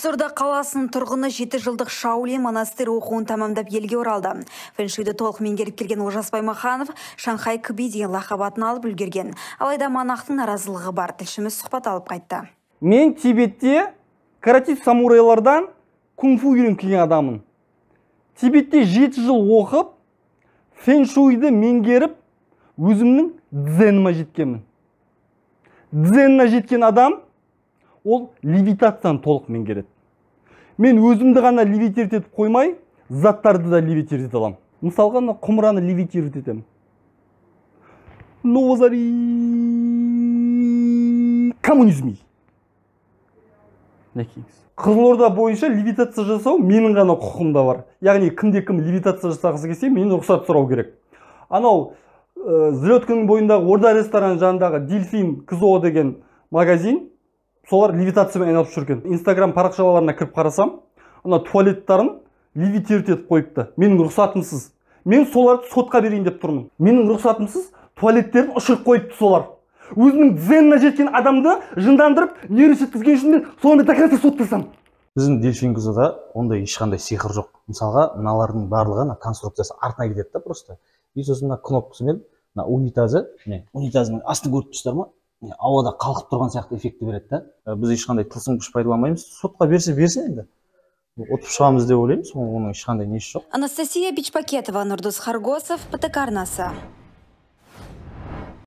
Қызылорда қаласының тұрғыны 7 жылдық Шаолинь монастырь оқуын тамамдап елге оралды. Фэншуйді толық меңгеріп келген Олжас Баймаханов Шанхай Кыби деген лақабатын алып үлгерген. Алайда монахтың наразылығы бар. Тілшіміз сұхбат алып қайтты. Мен Тибетте каратист самурайлардан кунг-фу үйреніп келген адамын. Тибетте 7 жыл оқып, фэншуйді меңгеріп, өзімнің дзеніме жеткенмін. Дзеніне жеткен адам ол левитацияны толық меңгереді. Мен өзімді ғана левитировать етіп қоймай, заттарды да левитировать ете аламын. Мысалға, құмыраны левитировать етемін. Новозари коммунизми. Қызылорда бойынша левитация жасау менің ғана құқымда бар. Яғни кімде-кім левитация жасағысы келсе, мен рұқсат сұрау керек. Анау Злеткінің бойындағы Орда ресторан жанындағы Дельфин КЗО деген магазин, солар левитациямен айналып жүрген. Инстаграм парақшаларына кіріп қарасам, ана туалеттарын левитировать етіп қойыпты. Менің рұқсатымсыз. Мен соларды сотқа берейін деп тұрмын. Менің рұқсатымсыз туалеттерін ұшырып қойыпты солар. Өзінің дзеніне жеткен адамды жындандырып, нервы жеткізген үшін мен солармен доказательно соттасам. Біздің Дельфин КЗОда ондай ешқандай сиқыр жоқ. Мысалға, мыналардың барлығы конструкциясы артына кетеді да просто. И сосын кнопкасымен унитазы, унитазының астын көріп тұрсыздар ма? Ауада қалқып тұрған сияқты эффекті береді да. Біз ешқандай тылсым күш пайдаланбаймыз. Сотқа берсе берсін енді. Ұтып шығамыз деп ойлаймыз, оның ешқандай несі жоқ. Анастасия Бичпакетова, Нұрдос Харгосов, ПТК арнасы.